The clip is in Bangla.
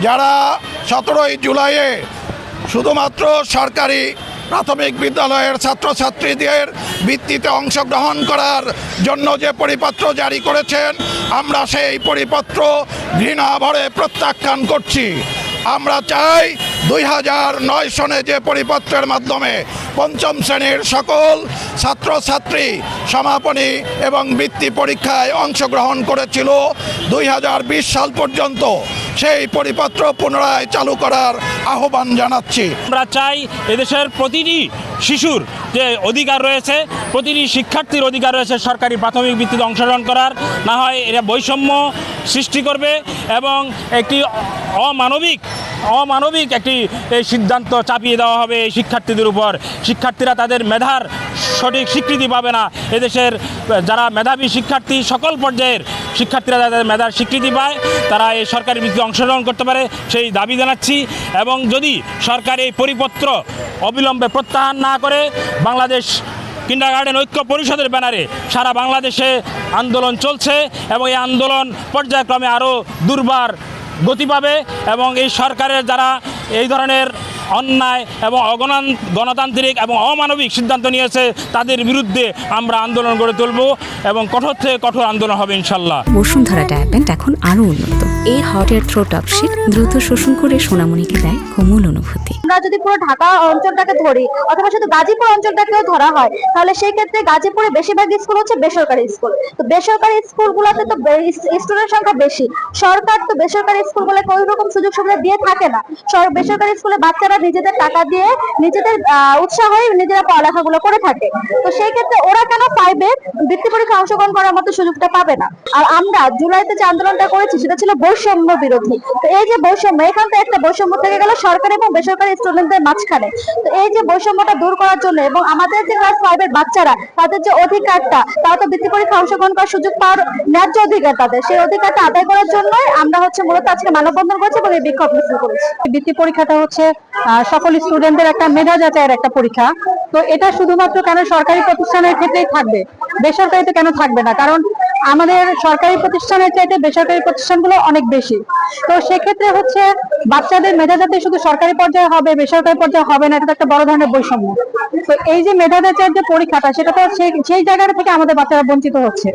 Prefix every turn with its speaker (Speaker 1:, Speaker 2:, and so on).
Speaker 1: যারা 17ই জুলাইয়ে শুধুমাত্র সরকারি প্রাথমিক বিদ্যালয়ের ছাত্রছাত্রীদের ভিত্তিতে অংশগ্রহণ করার জন্য যে পরিপত্র জারি করেছেন, আমরা সেই পরিপত্র ঘৃণা ভরে প্রত্যাখ্যান করছি। আমরা চাই 2009 সনে যে পরিপত্রের মাধ্যমে পঞ্চম শ্রেণীর সকল ছাত্রছাত্রী সমাপনী এবং বৃত্তি পরীক্ষায় অংশগ্রহণ করেছিল 2020 সাল পর্যন্ত, সেই পরিপত্র পুনরায় চালু করার আহ্বান জানাচ্ছি।
Speaker 2: আমরা চাই এদেশের প্রতিটি শিশুর যে অধিকার রয়েছে, প্রতিটি শিক্ষার্থীর অধিকার রয়েছে সরকারি প্রাথমিক ভিত্তিতে অংশগ্রহণ করার, না হয় এরা বৈষম্য সৃষ্টি করবে এবং একটি অমানবিক একটি সিদ্ধান্ত চাপিয়ে দেওয়া হবে এই শিক্ষার্থীদের উপর। শিক্ষার্থীরা তাদের মেধার সঠিক স্বীকৃতি পাবে না। এদেশের যারা মেধাবী শিক্ষার্থী, সকল পর্যায়ের শিক্ষার্থীরা তাদের মেধার স্বীকৃতি পায়, তারা এই সরকারি ভিত্তিতে অংশগ্রহণ করতে পারে, সেই দাবি জানাচ্ছি। এবং যদি সরকার এই পরিপত্র অবিলম্বে প্রত্যাহার না করে, বাংলাদেশ কিন্ডারগার্টেন ঐক্য পরিষদের ব্যানারে সারা বাংলাদেশে আন্দোলন চলছে এবং এই আন্দোলন পর্যায়ক্রমে আরও দুর্বার গতি পাবে এবং এই সরকারের যারা এই ধরনের অন্যায় এবং গণতান্ত্রিক এবং অমানবিক সিদ্ধান্ত নিয়েছে, তাদের বিরুদ্ধে আমরা আন্দোলন গড়ে তুলব এবং কঠোর থেকে কঠোর আন্দোলন হবে ইনশাল্লাহ।
Speaker 3: বসুন্ধরা ডায়াপেন্ট এখন আরো উন্নত। এই hot air through top sheet দ্রুত শোষণ করে সোনামণিকে দেয় কোমল অনুভূতি।
Speaker 4: আমরা যদি পুরো ঢাকা অঞ্চলটাকে ধরি অথবা শুধু গাজীপুর অঞ্চলটাকেও ধরা হয়, তাহলে সেই ক্ষেত্রে গাজীপুরে বেশিরভাগ স্কুল হচ্ছে বেসরকারি স্কুল। তো বেসরকারি স্কুলগুলোতে তো স্টুডেন্ট সংখ্যা বেশি। সরকার তো বেসরকারি স্কুলগুলোকে ওই রকম সুযোগ সুবিধা দিয়ে থাকে না। বেসরকারি স্কুলে বাচ্চারা নিজেদের টাকা দিয়ে নিজেদের উৎসাহ হয়ে নিজেরা পড়ালেখাগুলো করে থাকে। তো সেই ক্ষেত্রে ওরা কেন 5-এ বৃত্তি পরীক্ষা অংশগ্রহণ করার মতো সুযোগটা পাবে না? আর আমরা জুলাইতে যে আন্দোলনটা করেছি সেটা ছিল বৈষম্য বিরোধী। তো এই যে বৈষম্য, এখান থেকে একটা বৈষম্য থেকে গেল সরকারি এবং বেসরকারি স্টুডেন্টদের মাঝখানে। তো এই যে বৈষম্যটা দূর করার জন্য এবং আমাদের যে ক্লাস 5-এর বাচ্চারা, তাদের যে অধিকারটা, তারা তো বৃত্তি পরীক্ষা অংশগ্রহণ করার সুযোগ পাওয়ার ন্যায্য অধিকার তাদের, সেই অধিকারটা আদায় করার জন্যই আমরা মূলত আজকে মানববন্ধন করেছি এবং এই বিক্ষোভ মিছিল করেছি।
Speaker 5: বৃত্তি পরীক্ষাটা হচ্ছে সকল স্টুডেন্টদের একটা মেধা যাচাইয়ের একটা পরীক্ষা। তো এটা শুধুমাত্র কেন সরকারি প্রতিষ্ঠানের ক্ষেত্রেই থাকবে, বেসরকারিতে কেন থাকবে না? কারণ আমাদের সরকারি প্রতিষ্ঠানের চাইতে বেসরকারি প্রতিষ্ঠানগুলো অনেক বেশি। তো সেক্ষেত্রে বাচ্চাদের মেধা যাচাই শুধু সরকারি পর্যায়ে হবে, বেসরকারি পর্যায়ে হবে না, এটা একটা বড় ধরনের বৈষম্য। তো এই যে মেধা যাচাইয়ের যে পরীক্ষাটা, সেটা তো সেই জায়গা থেকে আমাদের বাচ্চারা বঞ্চিত হচ্ছে।